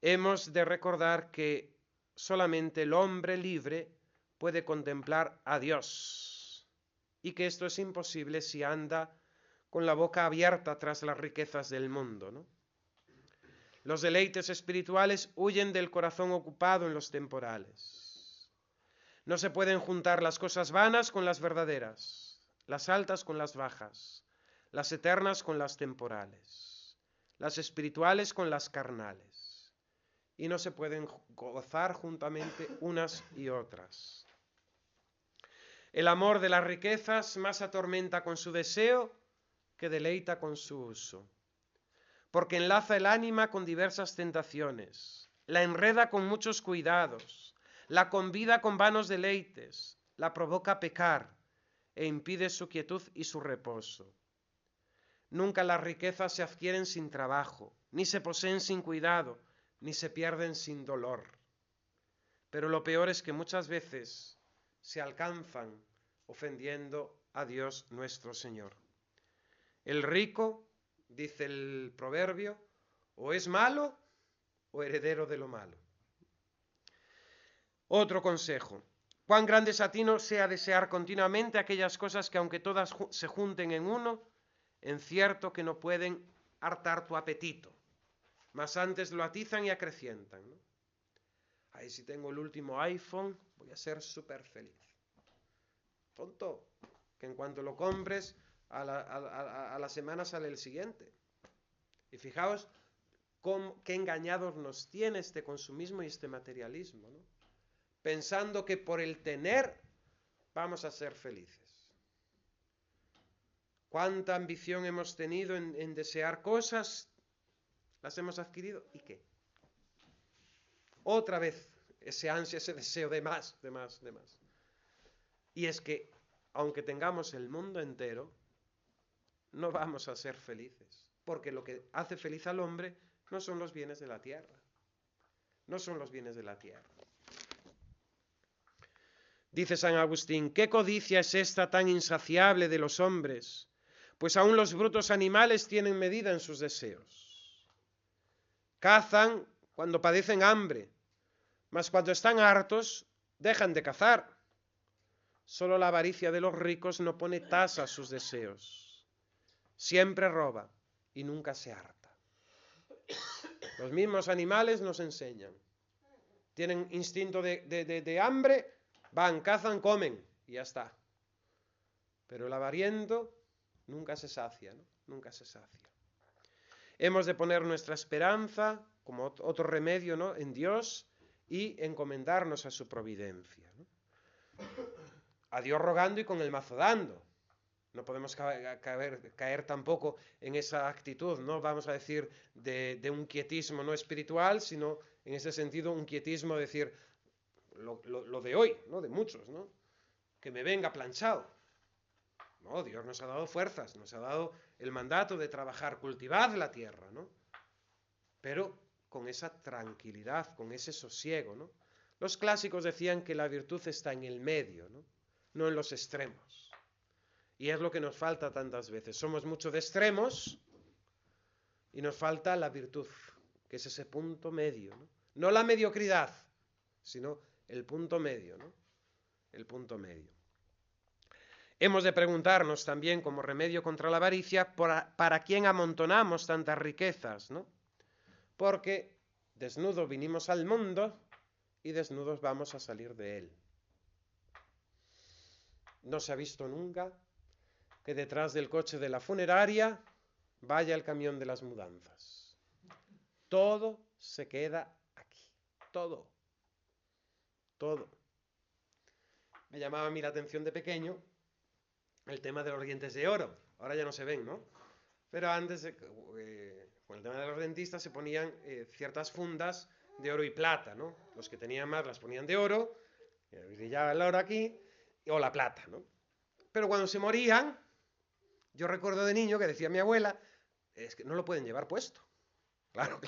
hemos de recordar que solamente el hombre libre puede contemplar a Dios y que esto es imposible si anda con la boca abierta tras las riquezas del mundo, ¿no? Los deleites espirituales huyen del corazón ocupado en los temporales. No se pueden juntar las cosas vanas con las verdaderas, las altas con las bajas, las eternas con las temporales, las espirituales con las carnales, y no se pueden gozar juntamente unas y otras. El amor de las riquezas más atormenta con su deseo que deleita con su uso, porque enlaza el ánima con diversas tentaciones, la enreda con muchos cuidados, la convida con vanos deleites, la provoca a pecar e impide su quietud y su reposo. Nunca las riquezas se adquieren sin trabajo, ni se poseen sin cuidado, ni se pierden sin dolor. Pero lo peor es que muchas veces se alcanzan ofendiendo a Dios nuestro Señor. El rico, dice el proverbio, o es malo o heredero de lo malo. Otro consejo. Cuán grande es a ti no sea desear continuamente aquellas cosas que aunque todas se junten en uno, en cierto que no pueden hartar tu apetito, mas antes lo atizan y acrecientan, ¿no? Ahí si tengo el último iPhone, voy a ser súper feliz. Tonto, que en cuanto lo compres, a la semana sale el siguiente. Y fijaos qué engañados nos tiene este consumismo y este materialismo, ¿no? Pensando que por el tener vamos a ser felices. ¿Cuánta ambición hemos tenido en desear cosas? Las hemos adquirido, ¿y qué? Otra vez ese ansia, ese deseo de más, de más, de más. Y es que, aunque tengamos el mundo entero, no vamos a ser felices, porque lo que hace feliz al hombre no son los bienes de la tierra. No son los bienes de la tierra. Dice San Agustín, ¿qué codicia es esta tan insaciable de los hombres? Pues aún los brutos animales tienen medida en sus deseos. Cazan cuando padecen hambre, mas cuando están hartos dejan de cazar. Solo la avaricia de los ricos no pone tasa a sus deseos. Siempre roba y nunca se harta. Los mismos animales nos enseñan. Tienen instinto de hambre, van, cazan, comen y ya está. Pero el avariento nunca se sacia, ¿no? Nunca se sacia. Hemos de poner nuestra esperanza, como otro remedio, ¿no?, en Dios y encomendarnos a su providencia, ¿no? A Dios rogando y con el mazo dando. No podemos caer tampoco en esa actitud, ¿no? Vamos a decir, de un quietismo no espiritual, sino en ese sentido un quietismo, decir, lo de hoy, ¿no? De muchos, ¿no? Que me venga planchado. No, Dios nos ha dado fuerzas, nos ha dado el mandato de trabajar, cultivar la tierra, ¿no? Pero con esa tranquilidad, con ese sosiego, ¿no? Los clásicos decían que la virtud está en el medio, ¿no? No en los extremos. Y es lo que nos falta tantas veces. Somos mucho de extremos y nos falta la virtud, que es ese punto medio, ¿no? No la mediocridad, sino el punto medio, ¿no? El punto medio. Hemos de preguntarnos también, como remedio contra la avaricia, ¿para quién amontonamos tantas riquezas, ¿no? Porque desnudos vinimos al mundo y desnudos vamos a salir de él. No se ha visto nunca que detrás del coche de la funeraria vaya el camión de las mudanzas. Todo se queda aquí. Todo. Me llamaba a mí la atención de pequeño el tema de los dientes de oro. Ahora ya no se ven, ¿no? Pero antes, con el tema de los dentistas, se ponían ciertas fundas de oro y plata, ¿no? Los que tenían más las ponían de oro, brillaba el oro aquí, o la plata, ¿no? Pero cuando se morían, yo recuerdo de niño que decía mi abuela, es que no lo pueden llevar puesto. Claro.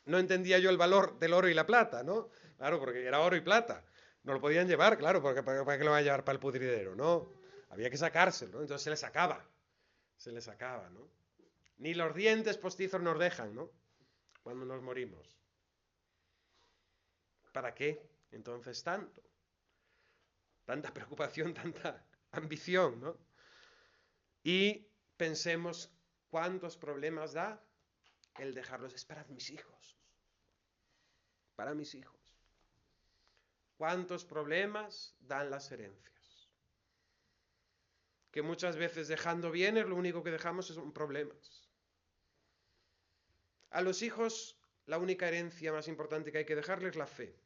No entendía yo el valor del oro y la plata, ¿no? Claro, porque era oro y plata. No lo podían llevar, claro, porque ¿para qué lo van a llevar para el pudridero? No, había que sacárselo, ¿no? Entonces se le sacaba, ¿no? Ni los dientes postizos nos dejan, ¿no? Cuando nos morimos. ¿Para qué? Entonces tanta preocupación, tanta ambición, ¿no? Y pensemos cuántos problemas da el dejarlos. Es para mis hijos. Para mis hijos. ¿Cuántos problemas dan las herencias? Que muchas veces dejando bienes lo único que dejamos son problemas. A los hijos la única herencia más importante que hay que dejarles es la fe.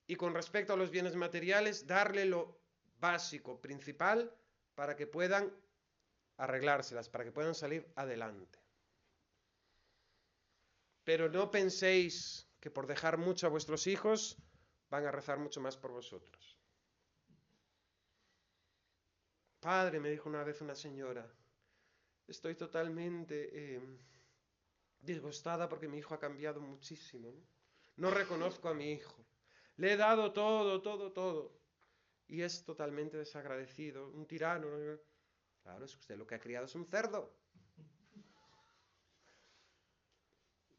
Y con respecto a los bienes materiales, darle lo básico, principal, para que puedan arreglárselas, para que puedan salir adelante. Pero no penséis que por dejar mucho a vuestros hijos van a rezar mucho más por vosotros. Padre, me dijo una vez una señora, estoy totalmente disgustada porque mi hijo ha cambiado muchísimo. No reconozco a mi hijo. Le he dado todo. Y es totalmente desagradecido, un tirano. Claro, es que usted lo que ha criado es un cerdo.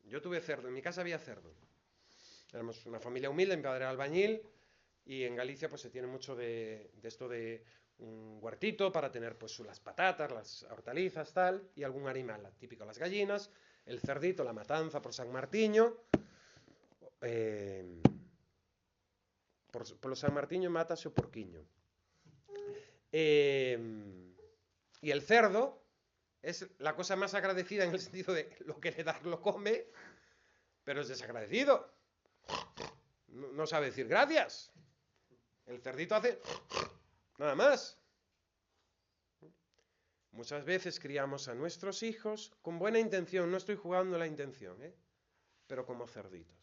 Yo tuve cerdo, en mi casa había cerdo. Éramos una familia humilde, mi padre era albañil, y en Galicia pues se tiene mucho de esto de un huertito para tener pues las patatas, las hortalizas, tal, y algún animal, típico las gallinas, el cerdito, la matanza por San Martiño. Por los San Martiño mátase o porquiño. Y el cerdo es la cosa más agradecida en el sentido de lo que le das lo come, pero es desagradecido. No sabe decir gracias. El cerdito hace nada más. Muchas veces criamos a nuestros hijos con buena intención, no estoy jugando la intención, pero como cerditos.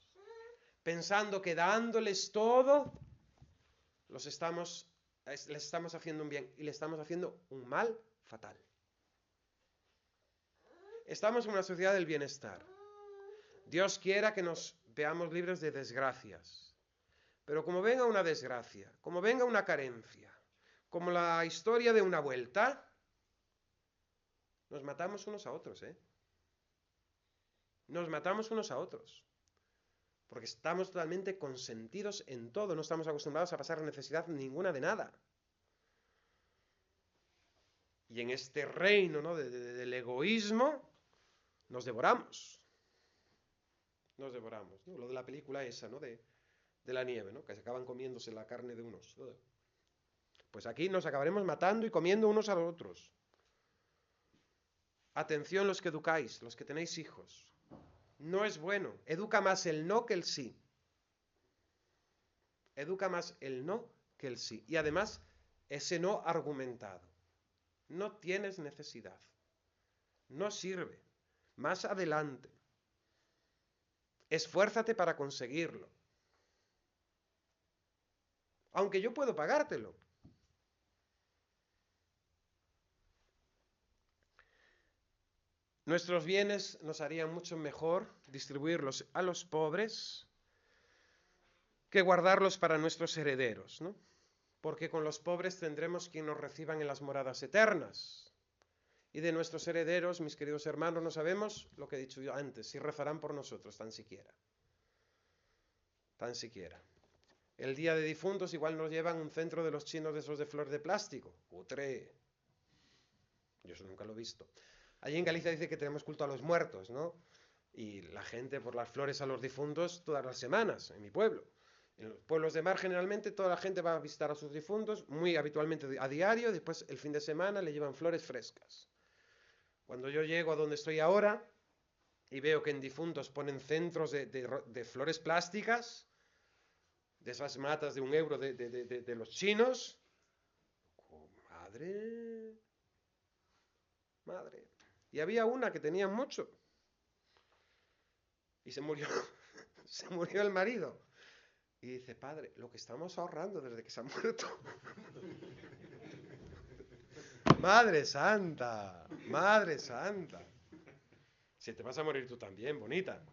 Pensando que dándoles todo, les estamos haciendo un bien y le estamos haciendo un mal fatal. Estamos en una sociedad del bienestar. Dios quiera que nos veamos libres de desgracias. Pero como venga una desgracia, como venga una carencia, como la historia de una vuelta, nos matamos unos a otros, Nos matamos unos a otros. Porque estamos totalmente consentidos en todo, no estamos acostumbrados a pasar necesidad ninguna de nada. Y en este reino, ¿no? del egoísmo, nos devoramos. Nos devoramos, ¿no? Lo de la película esa, ¿no? De la nieve, ¿no? Que se acaban comiéndose la carne de unos. Pues aquí nos acabaremos matando y comiendo unos a los otros. Atención los que educáis, los que tenéis hijos. No es bueno. Educa más el no que el sí. Educa más el no que el sí. Y además, ese no argumentado. No tienes necesidad. No sirve. Más adelante. Esfuérzate para conseguirlo. Aunque yo puedo pagártelo. Nuestros bienes nos harían mucho mejor distribuirlos a los pobres que guardarlos para nuestros herederos, ¿no? Porque con los pobres tendremos quien nos reciban en las moradas eternas. Y de nuestros herederos, mis queridos hermanos, no sabemos lo que he dicho yo antes, si rezarán por nosotros, tan siquiera. Tan siquiera. El día de difuntos igual nos llevan un centro de los chinos de esos de flor de plástico. Cutre. Yo eso nunca lo he visto. Allí en Galicia dice que tenemos culto a los muertos, ¿no? Y la gente por las flores a los difuntos todas las semanas, en mi pueblo. En los pueblos de mar generalmente toda la gente va a visitar a sus difuntos, muy habitualmente a diario, y después el fin de semana le llevan flores frescas. Cuando yo llego a donde estoy ahora y veo que en difuntos ponen centros de flores plásticas, de esas matas de €1 de los chinos, oh, madre. Y había una que tenía mucho. Y se murió, se murió el marido. Y dice, padre, lo que estamos ahorrando desde que se ha muerto. Madre santa, madre santa. Si te vas a morir tú también, bonita.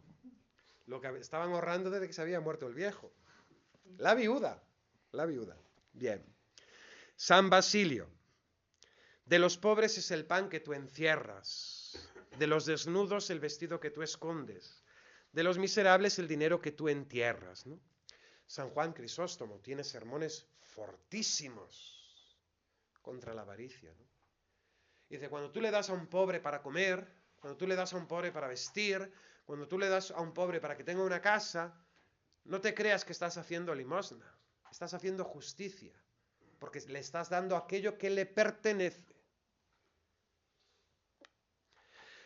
Lo que estaban ahorrando desde que se había muerto el viejo. La viuda. Bien. San Basilio. De los pobres es el pan que tú encierras. De los desnudos el vestido que tú escondes. De los miserables el dinero que tú entierras, ¿no? San Juan Crisóstomo tiene sermones fortísimos contra la avaricia, ¿no? Dice, cuando tú le das a un pobre para comer, cuando tú le das a un pobre para vestir, cuando tú le das a un pobre para que tenga una casa, no te creas que estás haciendo limosna, estás haciendo justicia, porque le estás dando aquello que le pertenece.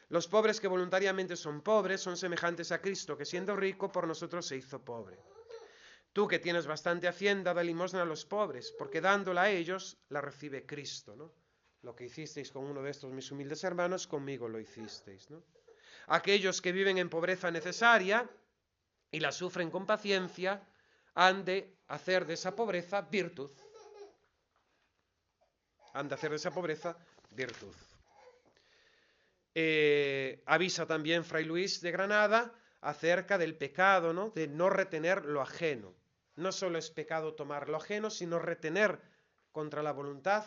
Los pobres que voluntariamente son pobres son semejantes a Cristo, que siendo rico por nosotros se hizo pobre. Tú que tienes bastante hacienda, da limosna a los pobres, porque dándola a ellos, la recibe Cristo, ¿no? Lo que hicisteis con uno de estos mis humildes hermanos, conmigo lo hicisteis, ¿no? Aquellos que viven en pobreza necesaria y la sufren con paciencia, han de hacer de esa pobreza virtud. Han de hacer de esa pobreza virtud. Avisa también Fray Luis de Granada acerca del pecado, ¿no? De no retener lo ajeno. No solo es pecado tomar lo ajeno, sino retener contra la voluntad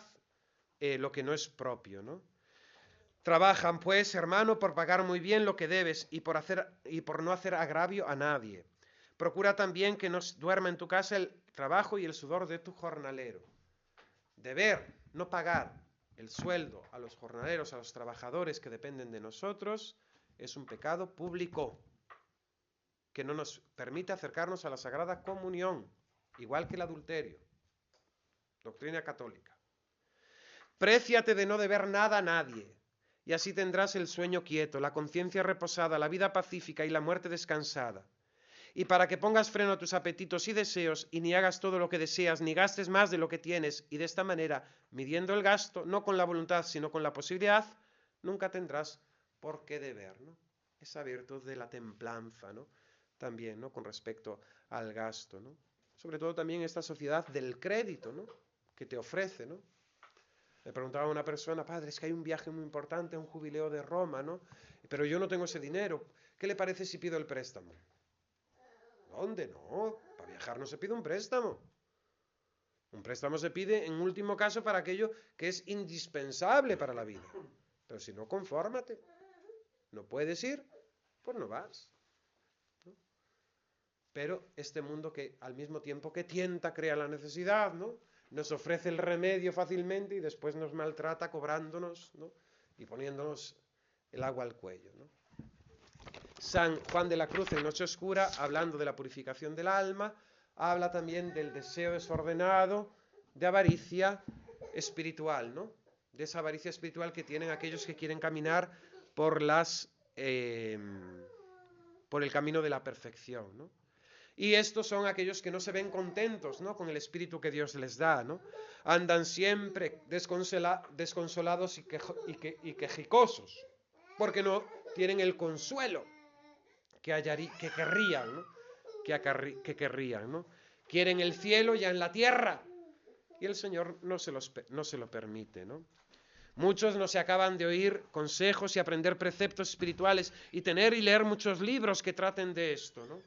lo que no es propio, ¿no? Trabajan, pues, hermano, por pagar muy bien lo que debes y por no hacer agravio a nadie. Procura también que no duerma en tu casa el trabajo y el sudor de tu jornalero. Deber, no pagar el sueldo a los jornaleros, a los trabajadores que dependen de nosotros, es un pecado público que no nos permite acercarnos a la Sagrada Comunión, igual que el adulterio. Doctrina católica. Préciate de no deber nada a nadie, y así tendrás el sueño quieto, la conciencia reposada, la vida pacífica y la muerte descansada. Y para que pongas freno a tus apetitos y deseos, y ni hagas todo lo que deseas, ni gastes más de lo que tienes, y de esta manera, midiendo el gasto, no con la voluntad, sino con la posibilidad, nunca tendrás por qué deber, ¿no? Esa virtud de la templanza, ¿no? También, ¿no? Con respecto al gasto, ¿no? Sobre todo también esta sociedad del crédito, ¿no? Que te ofrece, ¿no? Me preguntaba una persona, padre, es que hay un viaje muy importante, un jubileo de Roma, ¿no? Pero yo no tengo ese dinero. ¿Qué le parece si pido el préstamo? ¿Dónde? No, para viajar no se pide un préstamo. Un préstamo se pide en último caso para aquello que es indispensable para la vida. Pero si no, confórmate. No puedes ir, pues no vas, ¿no? Pero este mundo que al mismo tiempo que tienta, crea la necesidad, ¿no? Nos ofrece el remedio fácilmente y después nos maltrata cobrándonos, ¿no? Y poniéndonos el agua al cuello, ¿no? San Juan de la Cruz en Noche Oscura, hablando de la purificación del alma, habla también del deseo desordenado, de avaricia espiritual, ¿no? De esa avaricia espiritual que tienen aquellos que quieren caminar por el camino de la perfección, ¿no? Y estos son aquellos que no se ven contentos, ¿no?, con el espíritu que Dios les da, ¿no? Andan siempre desconsolados y quejicosos, porque no tienen el consuelo que querrían, ¿no? Que querrían, ¿no? Quieren el cielo ya en la tierra, y el Señor no se lo permite, ¿no? Muchos no se acaban de oír consejos y aprender preceptos espirituales y tener y leer muchos libros que traten de esto, ¿no?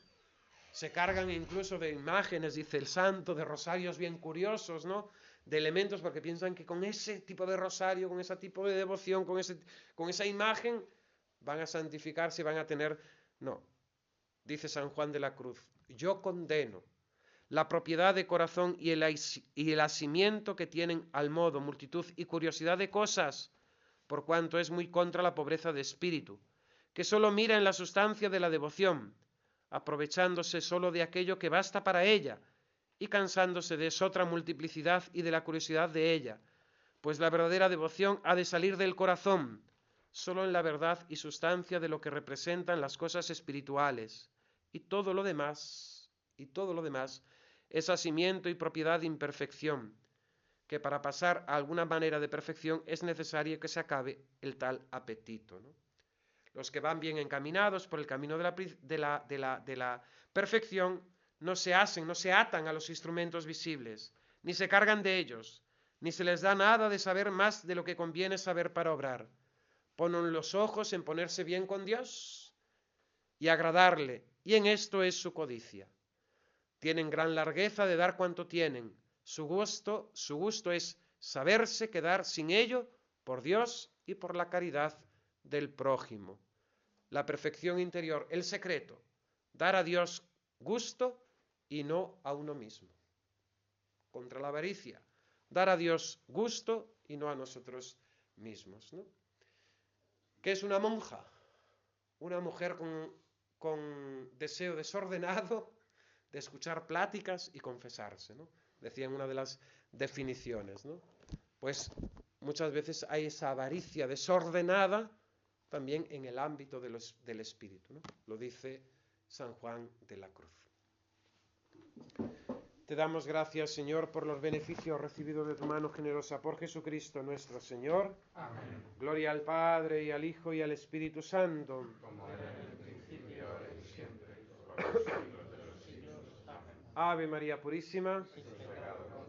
Se cargan incluso de imágenes, dice el santo, de rosarios bien curiosos, ¿no? De elementos, porque piensan que con ese tipo de rosario, con ese tipo de devoción, con esa imagen, van a santificarse y van a tener... No, dice San Juan de la Cruz, yo condeno la propiedad de corazón y el asimiento que tienen al modo, multitud y curiosidad de cosas, por cuanto es muy contra la pobreza de espíritu, que solo mira en la sustancia de la devoción, aprovechándose solo de aquello que basta para ella, y cansándose de esotra multiplicidad y de la curiosidad de ella, pues la verdadera devoción ha de salir del corazón, solo en la verdad y sustancia de lo que representan las cosas espirituales, y todo lo demás es asimiento y propiedad de imperfección, que para pasar a alguna manera de perfección es necesario que se acabe el tal apetito, ¿no? Los que van bien encaminados por el camino de la perfección no se atan a los instrumentos visibles, ni se cargan de ellos, ni se les da nada de saber más de lo que conviene saber para obrar. Ponen los ojos en ponerse bien con Dios y agradarle, y en esto es su codicia. Tienen gran largueza de dar cuanto tienen. Su gusto es saberse quedar sin ello por Dios y por la caridad del prójimo. La perfección interior, el secreto, dar a Dios gusto y no a uno mismo. Contra la avaricia, dar a Dios gusto y no a nosotros mismos, ¿no? ¿Qué es una monja? Una mujer con deseo desordenado de escuchar pláticas y confesarse, ¿no? Decía en una de las definiciones, ¿no? Pues muchas veces hay esa avaricia desordenada también en el ámbito del espíritu, ¿no? Lo dice San Juan de la Cruz. Te damos gracias, Señor, por los beneficios recibidos de tu mano generosa por Jesucristo nuestro Señor. Amén. Gloria al Padre, y al Hijo, y al Espíritu Santo. Como era en el principio, ahora y siempre, por los siglos de los siglos. Amén. Ave María Purísima. Sin pecado